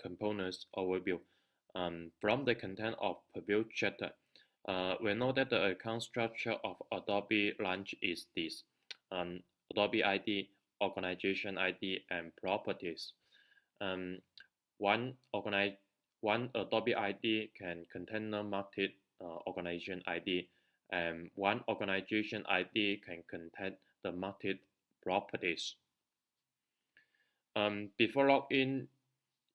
components overview. From the content of preview chapter, we know that the account structure of Adobe Launch is this: Adobe ID, organization ID, and properties. Um, one, one Adobe ID can contain the marked organization ID, and one organization ID can contain the marked properties. Before login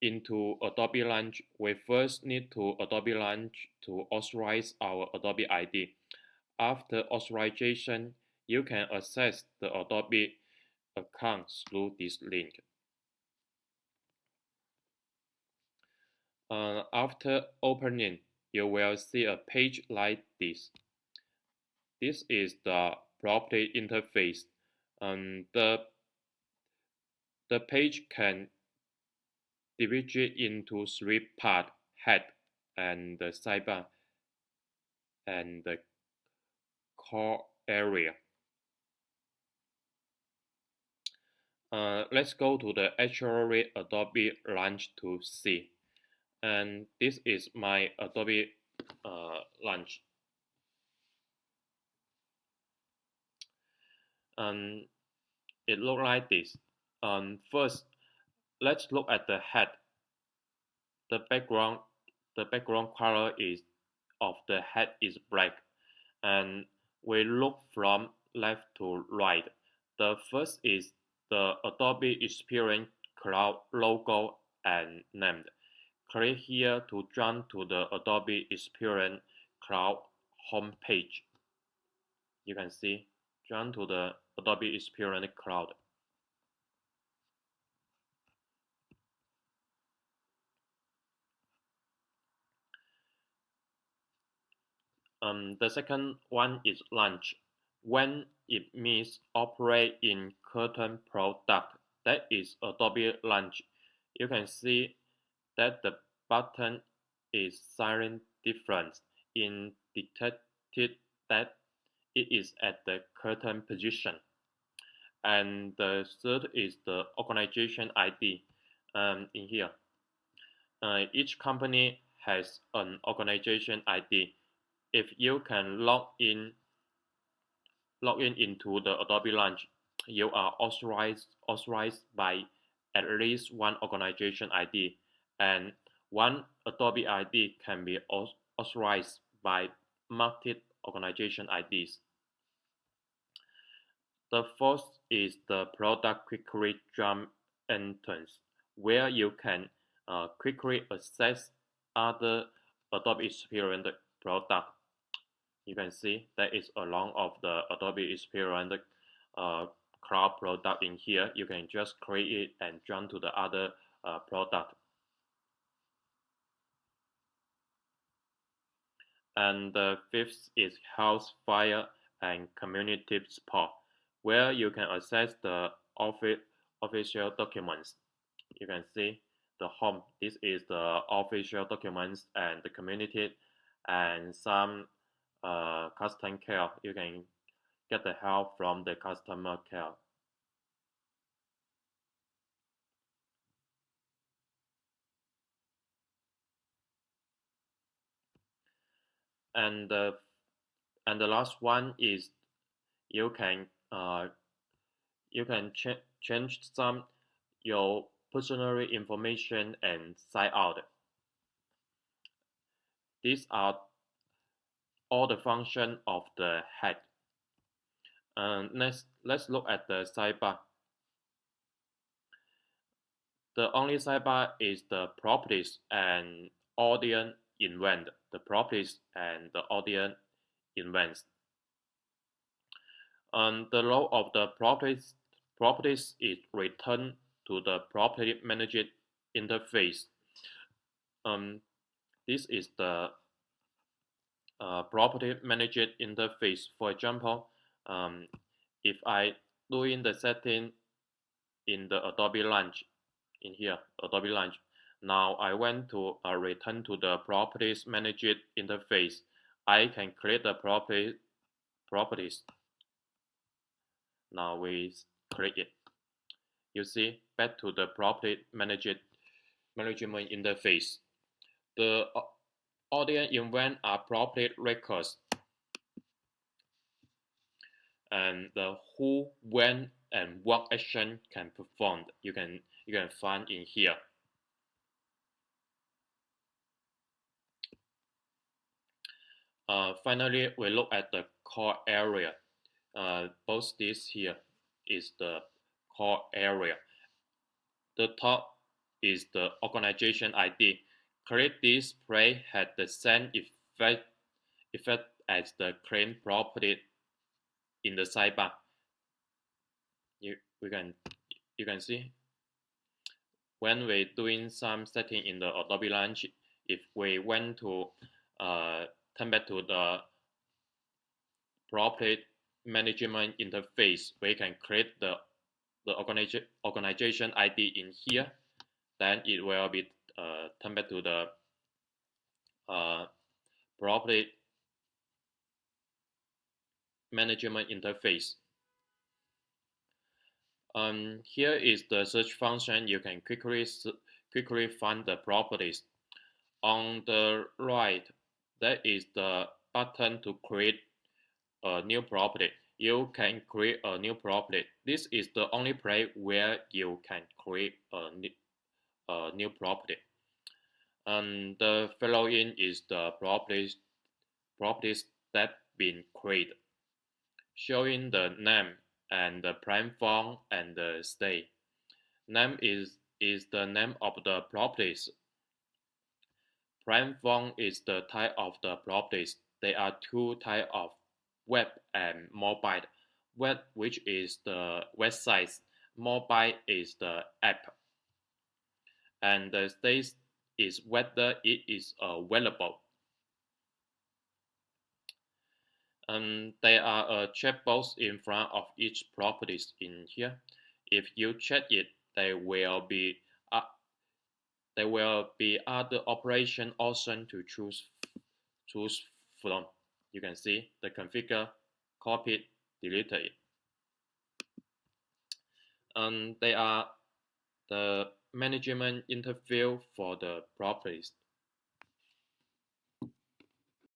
into Adobe Launch, we first need to Adobe Launch to authorize our Adobe ID. After authorization, you can access the Adobe account through this link. After opening, you will see a page like this. This is the property interface. The page can divide into three parts: head and the sidebar and the core area. Let's go to the actual Adobe Launch to see. And this is my Adobe Launch. It looks like this. First, let's look at the head. The background color of the head is black, and we look from left to right. The first is the Adobe Experience Cloud logo and named. Click here to jump to the Adobe Experience Cloud homepage. You can see, jump to the Adobe Experience Cloud. The second one is launch. When it means operate in current product, that is Adobe Launch. You can see that the button is silent difference in detected that it is at the current position. And the third is the organization ID in here. Each company has an organization ID. If you can log in into the Adobe Launch, you are authorized by at least one organization ID, and one Adobe ID can be authorized by marked organization IDs. The fourth is the product quickly jump entrance, where you can quickly access other Adobe Experience product. You can see that is along of the Adobe Experience cloud product in here. You can just create it and jump to the other product. And the fifth is health, fire, and community support, where you can access the official documents. You can see the home. This is the official documents and the community and some custom care. You can get the help from the customer care. And the last one is you can change some your personal information and sign out. These are all the function of the head. Let's look at the sidebar. The only sidebar is the properties and audience event. The properties and the audience events. The role of the properties is returned to the property manager interface. This is the property manager interface. For example, if I doing the setting in the Adobe Launch, in here, Adobe Launch, now I want to return to the properties manager interface. I can create the properties. Now we create it. You see, back to the property manager management interface. The audience event are property records, and the who, when, and what action can perform. You can find in here. Finally, we look at the core area. Both this here is the core area. The top is the organization ID. Create display had the same effect as the claim property in the sidebar. You can see when we're doing some setting in the Adobe Launch, if we went to turn back to the property management interface, we can create the organization ID in here. Then it will be turned back to the property management interface. Here is the search function. You can quickly find the properties. On the right, that is the button to create a new property. You can create a new property. This is the only place where you can create a new property. And the following is the properties that been created, showing the name and the platform and the state. Name is the name of the properties. Platform is the type of the properties. There are two types of web and mobile. Web, which is the website. Mobile is the app. And the state is whether it is available. There are a checkbox in front of each properties in here. If you check it, there will be other operation options to choose from. You can see the configure, copy, delete it. They are the management interface for the properties.